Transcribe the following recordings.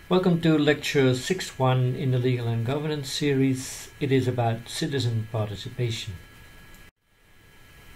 Welcome to Lecture 6.1 in the Legal and Governance series. It is about citizen participation.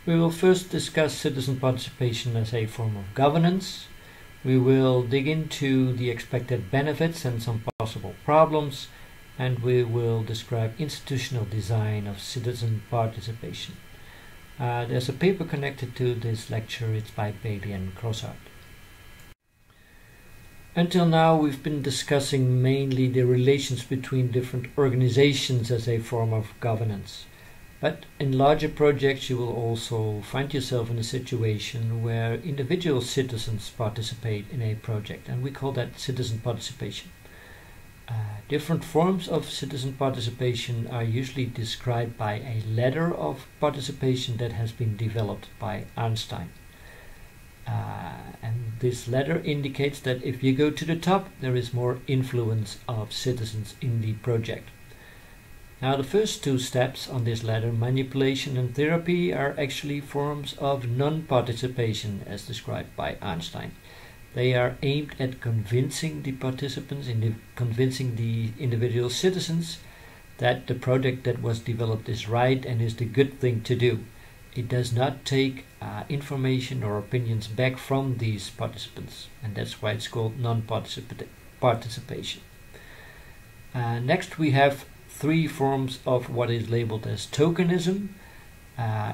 We will first discuss citizen participation as a form of governance. We will dig into the expected benefits and some possible problems, and we will describe institutional design of citizen participation. There's a paper connected to this lecture. It's by Bailey and Crossart. Until now, we've been discussing mainly the relations between different organizations as a form of governance. But in larger projects, you will also find yourself in a situation where individual citizens participate in a project, and we call that citizen participation. Different forms of citizen participation are usually described by a ladder of participation that has been developed by Einstein. And this ladder indicates that if you go to the top, there is more influence of citizens in the project. Now, the first two steps on this ladder, manipulation and therapy, are actually forms of non-participation as described by Einstein. They are aimed at convincing the participants, convincing the individual citizens that the project that was developed is right and is the good thing to do. It does not take information or opinions back from these participants, and that's why it's called non-participation. Next, we have three forms of what is labeled as tokenism.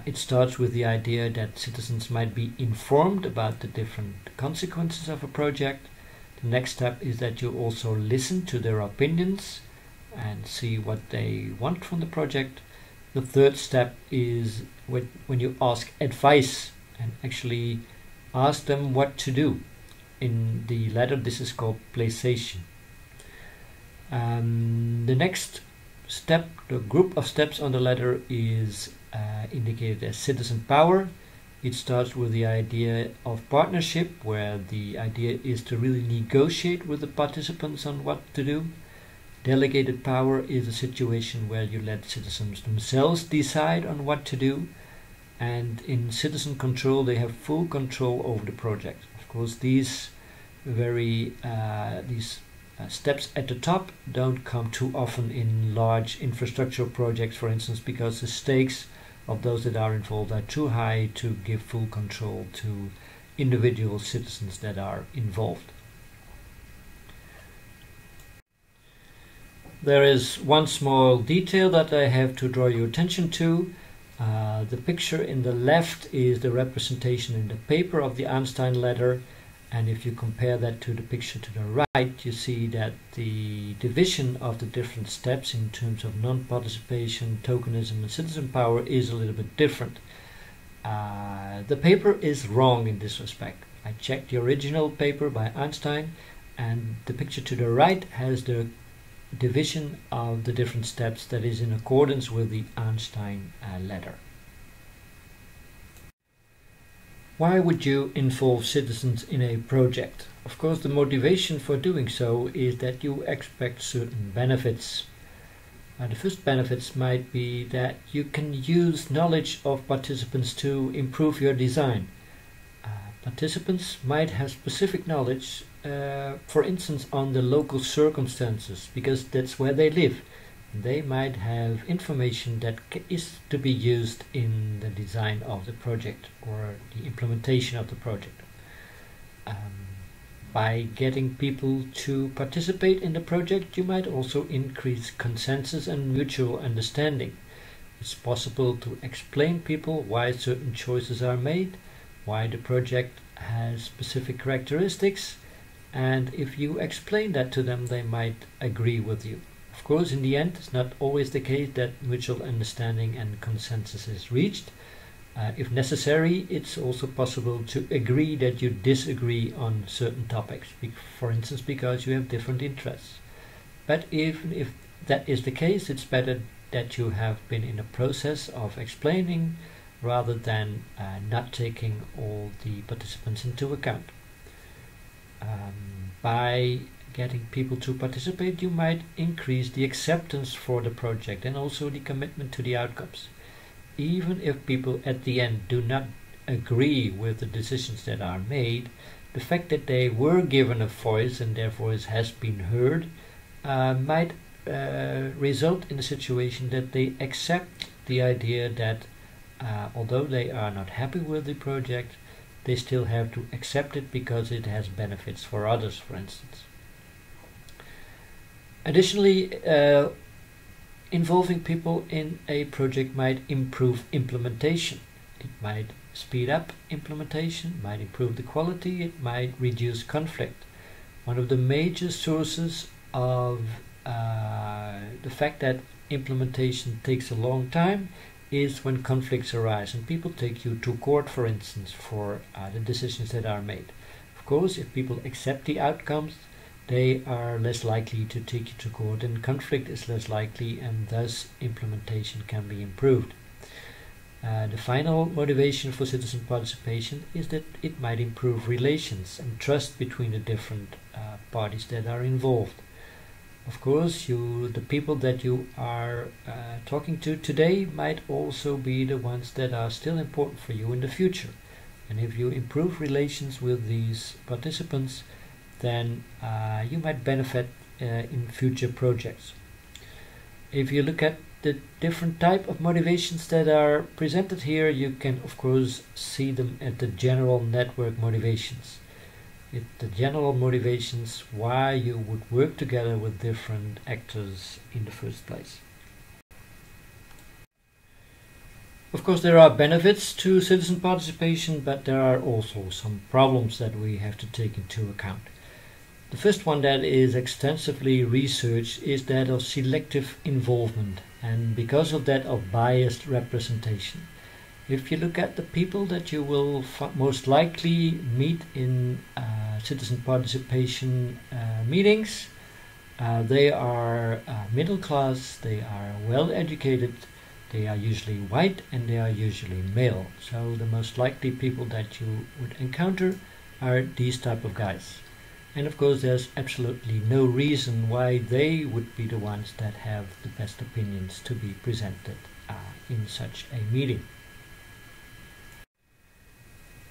It starts with the idea that citizens might be informed about the different consequences of a project. The next step is that you also listen to their opinions and see what they want from the project. The third step is when you ask advice and actually ask them what to do. In the ladder, this is called placation. The next step, the group of steps on the ladder, is indicated as citizen power. It starts with the idea of partnership, where the idea is to really negotiate with the participants on what to do. Delegated power is a situation where you let citizens themselves decide on what to do, and in citizen control they have full control over the project. Of course, these steps at the top don't come too often in large infrastructural projects, for instance, because the stakes of those that are involved are too high to give full control to individual citizens that are involved. There is one small detail that I have to draw your attention to. The picture in the left is the representation in the paper of the Einstein ladder, and if you compare that to the picture to the right, you see that the division of the different steps in terms of non-participation, tokenism and citizen power is a little bit different. The paper is wrong in this respect. I checked the original paper by Einstein, and the picture to the right has the division of the different steps that is in accordance with the Einstein ladder. Why would you involve citizens in a project? Of course, the motivation for doing so is that you expect certain benefits. The first benefits might be that you can use knowledge of participants to improve your design. Participants might have specific knowledge, for instance, on the local circumstances, because that's where they live. They might have information that is to be used in the design of the project or the implementation of the project. By getting people to participate in the project, you might also increase consensus and mutual understanding. It's possible to explain people why certain choices are made, why the project has specific characteristics, and if you explain that to them, they might agree with you. Of course, in the end, it's not always the case that mutual understanding and consensus is reached. If necessary, it's also possible to agree that you disagree on certain topics, for instance, because you have different interests. But even if that is the case, it's better that you have been in a process of explaining rather than not taking all the participants into account. By getting people to participate, you might increase the acceptance for the project and also the commitment to the outcomes. Even if people at the end do not agree with the decisions that are made, the fact that they were given a voice and their voice has been heard might result in a situation that they accept the idea that although they are not happy with the project, they still have to accept it because it has benefits for others, for instance. Additionally, involving people in a project might improve implementation. It might speed up implementation, might improve the quality, it might reduce conflict. One of the major sources of the fact that implementation takes a long time is when conflicts arise and people take you to court, for instance, for the decisions that are made. Of course, if people accept the outcomes, they are less likely to take you to court, and conflict is less likely, and thus implementation can be improved. The final motivation for citizen participation is that it might improve relations and trust between the different parties that are involved. Of course, the people that you are talking to today might also be the ones that are still important for you in the future. And if you improve relations with these participants, then you might benefit in future projects. If you look at the different type of motivations that are presented here, you can of course see them at the general network motivations. The general motivations why you would work together with different actors in the first place. Of course, there are benefits to citizen participation, but there are also some problems that we have to take into account. The first one that is extensively researched is that of selective involvement, and because of that of biased representation. If you look at the people that you will most likely meet in citizen participation meetings, they are middle class, they are well educated, they are usually white, and they are usually male. So the most likely people that you would encounter are these type of guys. And of course there's absolutely no reason why they would be the ones that have the best opinions to be presented in such a meeting.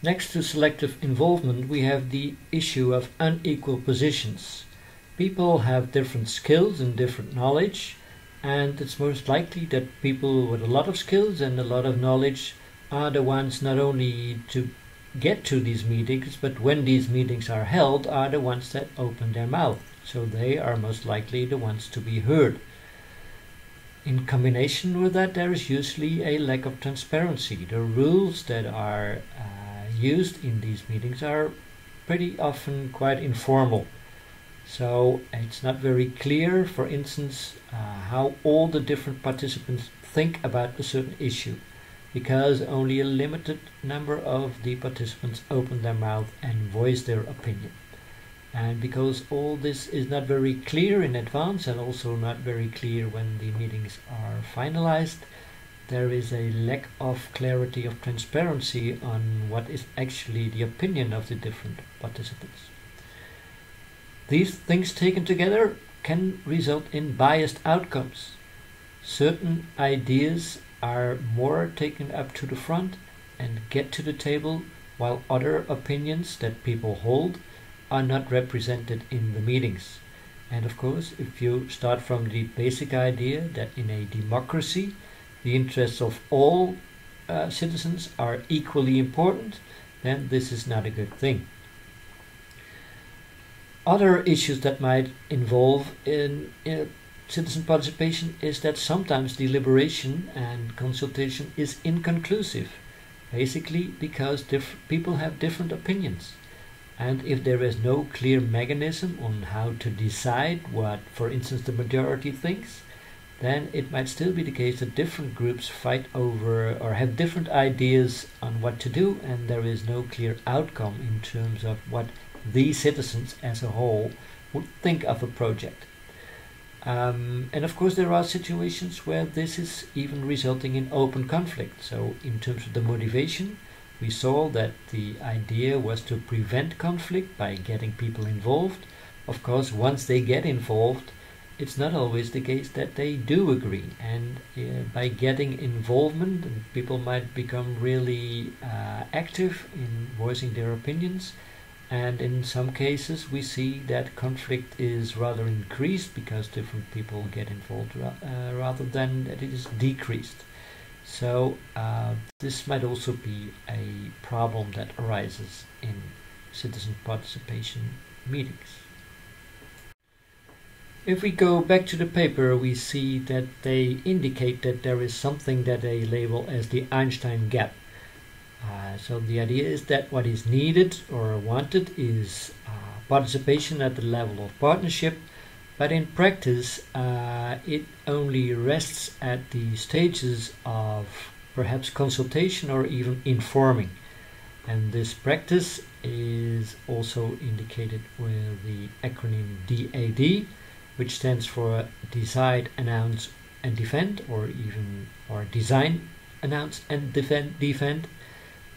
Next to selective involvement, we have the issue of unequal positions. People have different skills and different knowledge, and it's most likely that people with a lot of skills and a lot of knowledge are the ones not only to get to these meetings, but when these meetings are held, are the ones that open their mouth. So they are most likely the ones to be heard. In combination with that, there is usually a lack of transparency. The rules that are used in these meetings are pretty often quite informal. So it's not very clear, for instance, how all the different participants think about a certain issue, because only a limited number of the participants open their mouth and voice their opinion. And because all this is not very clear in advance and also not very clear when the meetings are finalized, there is a lack of clarity of transparency on what is actually the opinion of the different participants. These things taken together can result in biased outcomes. Certain ideas are more taken up to the front and get to the table, while other opinions that people hold are not represented in the meetings. And of course, if you start from the basic idea that in a democracy the interests of all citizens are equally important, then this is not a good thing. Other issues that might involve in citizen participation is that sometimes deliberation and consultation is inconclusive, basically because people have different opinions. And if there is no clear mechanism on how to decide what, for instance, the majority thinks, then it might still be the case that different groups fight over or have different ideas on what to do, and there is no clear outcome in terms of what the citizens as a whole would think of a project. And of course there are situations where this is even resulting in open conflict. So in terms of the motivation, we saw that the idea was to prevent conflict by getting people involved. Of course, once they get involved, it's not always the case that they do agree, and by getting involvement, people might become really active in voicing their opinions, and in some cases we see that conflict is rather increased because different people get involved rather than that it is decreased. So this might also be a problem that arises in citizen participation meetings. If we go back to the paper, we see that they indicate that there is something that they label as the Einstein gap. So the idea is that what is needed or wanted is participation at the level of partnership, but in practice it only rests at the stages of perhaps consultation or even informing. And this practice is also indicated with the acronym DAD, which stands for Decide, Announce and Defend, or Design, Announce and Defend.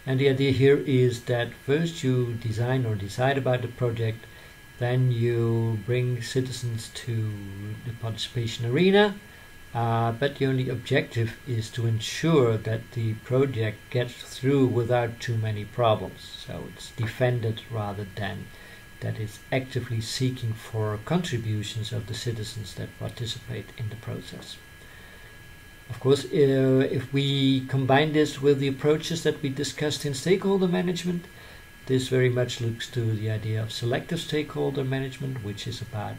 And the idea here is that first you design or decide about the project, then you bring citizens to the participation arena, but the only objective is to ensure that the project gets through without too many problems. So it's defended rather than that is actively seeking for contributions of the citizens that participate in the process. Of course, if we combine this with the approaches that we discussed in stakeholder management, this very much looks to the idea of selective stakeholder management, which is about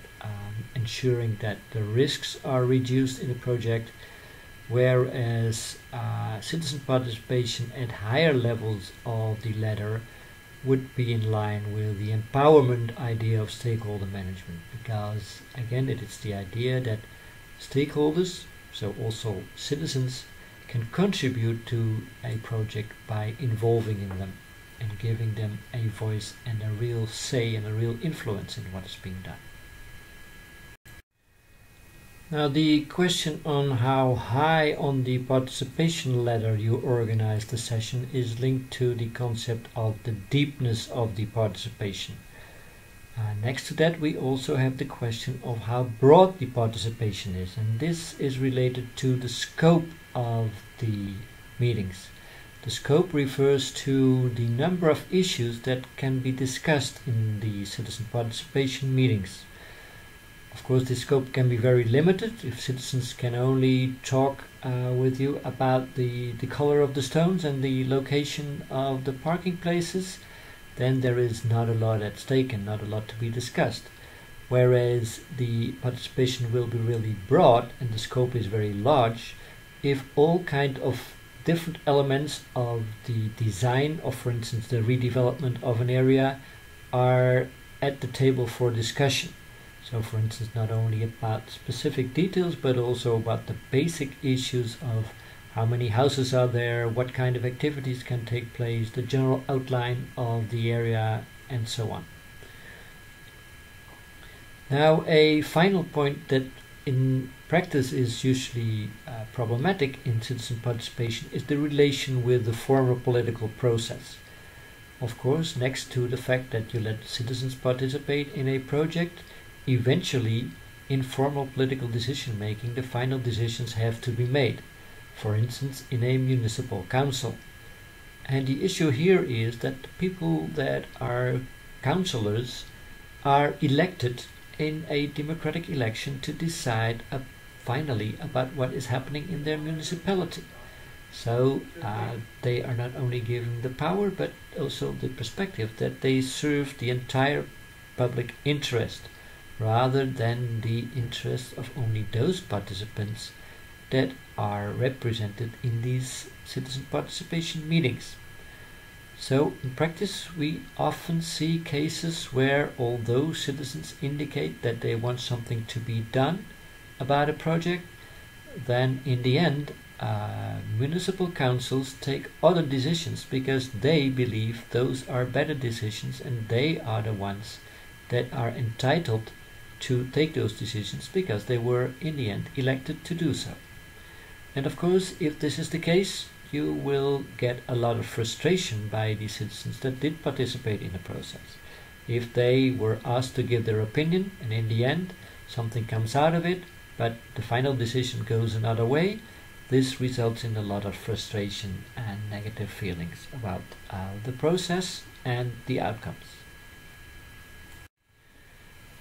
ensuring that the risks are reduced in a project, whereas citizen participation at higher levels of the ladder would be in line with the empowerment idea of stakeholder management, because again it is the idea that stakeholders, so also citizens, can contribute to a project by involving in them and giving them a voice and a real say and a real influence in what is being done. Now the question on how high on the participation ladder you organize the session is linked to the concept of the deepness of the participation. Next to that we also have the question of how broad the participation is, and this is related to the scope of the meetings. The scope refers to the number of issues that can be discussed in the citizen participation meetings. Of course, the scope can be very limited. If citizens can only talk with you about the color of the stones and the location of the parking places, then there is not a lot at stake and not a lot to be discussed. Whereas the participation will be really broad and the scope is very large if all kind of different elements of the design of, for instance, the redevelopment of an area are at the table for discussion. So for instance, not only about specific details, but also about the basic issues of how many houses are there, what kind of activities can take place, the general outline of the area, and so on. Now, a final point that in practice is usually problematic in citizen participation is the relation with the formal political process. Of course, next to the fact that you let citizens participate in a project, eventually, in formal political decision making, the final decisions have to be made, for instance, in a municipal council. And the issue here is that the people that are councillors are elected in a democratic election to decide finally about what is happening in their municipality. So they are not only given the power, but also the perspective that they serve the entire public interest, rather than the interests of only those participants that are represented in these citizen participation meetings. So in practice we often see cases where, although citizens indicate that they want something to be done about a project, then in the end municipal councils take other decisions because they believe those are better decisions and they are the ones that are entitled to take those decisions because they were in the end elected to do so. And of course, if this is the case, you will get a lot of frustration by the citizens that did participate in the process. If they were asked to give their opinion and in the end something comes out of it, but the final decision goes another way, this results in a lot of frustration and negative feelings about the process and the outcomes.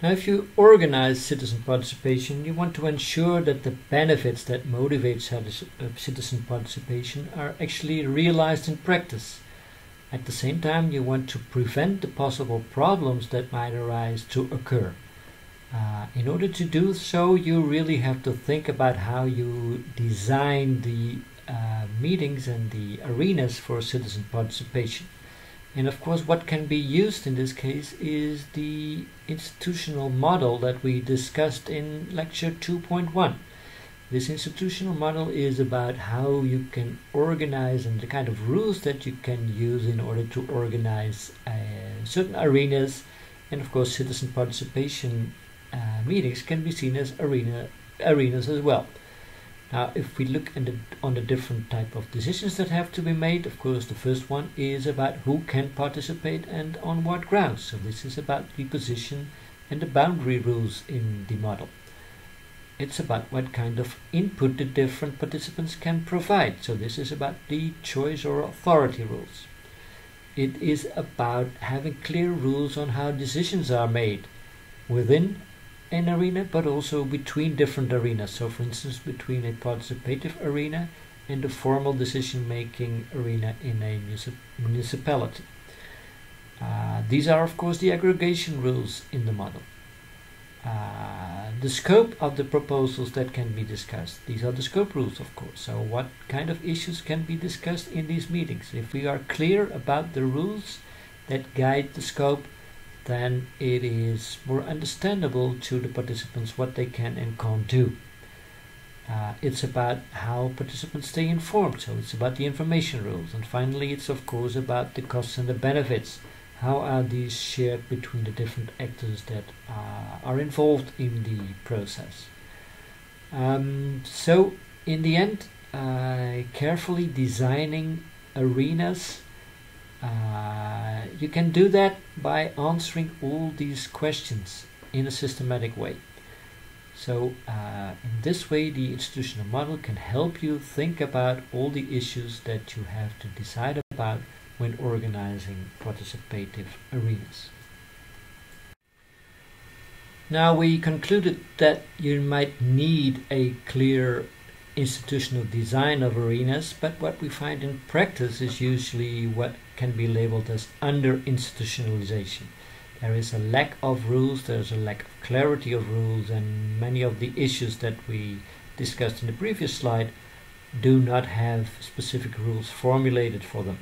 Now, if you organize citizen participation, you want to ensure that the benefits that motivate citizen participation are actually realized in practice. At the same time, you want to prevent the possible problems that might arise to occur. In order to do so, you really have to think about how you design the meetings and the arenas for citizen participation. And of course, what can be used in this case is the institutional model that we discussed in lecture 2.1. This institutional model is about how you can organize and the kind of rules that you can use in order to organize certain arenas. And of course, citizen participation meetings can be seen as arenas as well. Now, if we look on the different type of decisions that have to be made, of course, the first one is about who can participate and on what grounds. So this is about the position and the boundary rules in the model. It's about what kind of input the different participants can provide. So this is about the choice or authority rules. It is about having clear rules on how decisions are made within an arena, but also between different arenas. So for instance, between a participative arena and a formal decision-making arena in a municipality. These are of course the aggregation rules in the model. The scope of the proposals that can be discussed. These are the scope rules, of course. So what kind of issues can be discussed in these meetings? If we are clear about the rules that guide the scope, then it is more understandable to the participants what they can and can't do. It's about how participants stay informed, so it's about the information rules. And finally, it's of course about the costs and the benefits. How are these shared between the different actors that are involved in the process? So in the end, carefully designing arenas, you can do that by answering all these questions in a systematic way. So in this way, the institutional model can help you think about all the issues that you have to decide about when organizing participative arenas. Now, we concluded that you might need a clear institutional design of arenas, but what we find in practice is usually what can be labeled as under-institutionalization. There is a lack of rules, there's a lack of clarity of rules, and many of the issues that we discussed in the previous slide do not have specific rules formulated for them.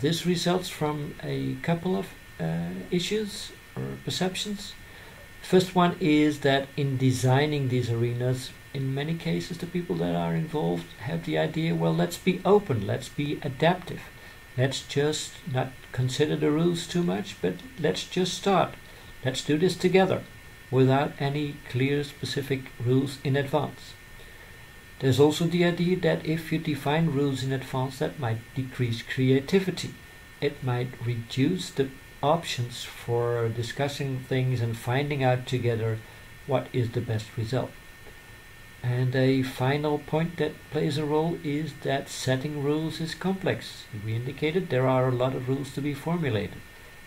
This results from a couple of issues or perceptions. First one is that in designing these arenas, in many cases the people that are involved have the idea, well, let's be open, let's be adaptive. Let's just not consider the rules too much, but let's just start. Let's do this together without any clear specific rules in advance. There's also the idea that if you define rules in advance, that might decrease creativity. It might reduce the options for discussing things and finding out together what is the best result. And a final point that plays a role is that setting rules is complex. We indicated there are a lot of rules to be formulated.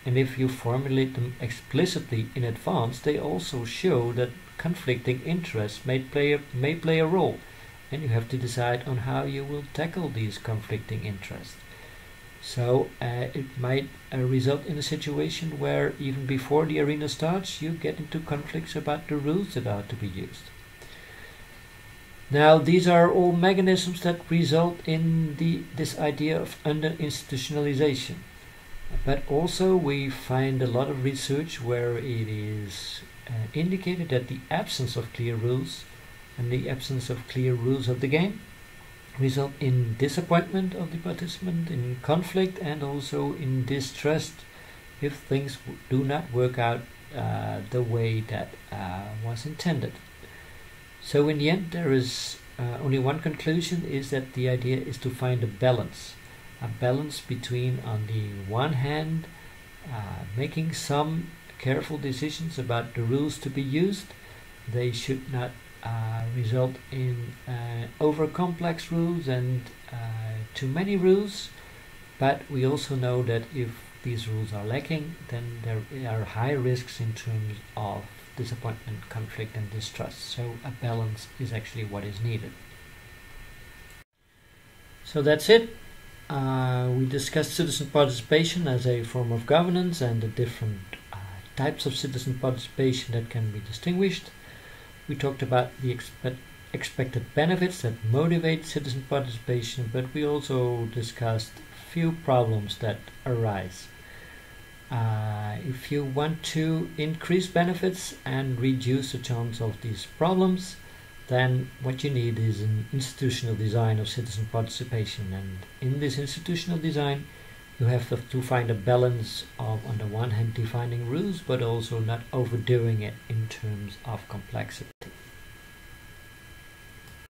And if you formulate them explicitly in advance, they also show that conflicting interests may play a role. And you have to decide on how you will tackle these conflicting interests. So it might result in a situation where even before the arena starts, you get into conflicts about the rules that are to be used. Now, these are all mechanisms that result in this idea of under-institutionalization. But also we find a lot of research where it is indicated that the absence of clear rules and the absence of clear rules of the game result in disappointment of the participant, in conflict, and also in distrust if things do not work out the way that was intended. So in the end, there is only one conclusion, is that the idea is to find a balance between, on the one hand, making some careful decisions about the rules to be used. They should not result in over complex rules and too many rules, but we also know that if these rules are lacking, then there are high risks in terms of disappointment, conflict, and distrust. So a balance is actually what is needed. So that's it. We discussed citizen participation as a form of governance and the different types of citizen participation that can be distinguished. We talked about the expected benefits that motivate citizen participation, but we also discussed a few problems that arise. If you want to increase benefits and reduce the chance of these problems, then what you need is an institutional design of citizen participation. And in this institutional design, you have to find a balance of, on the one hand, defining rules, but also not overdoing it in terms of complexity.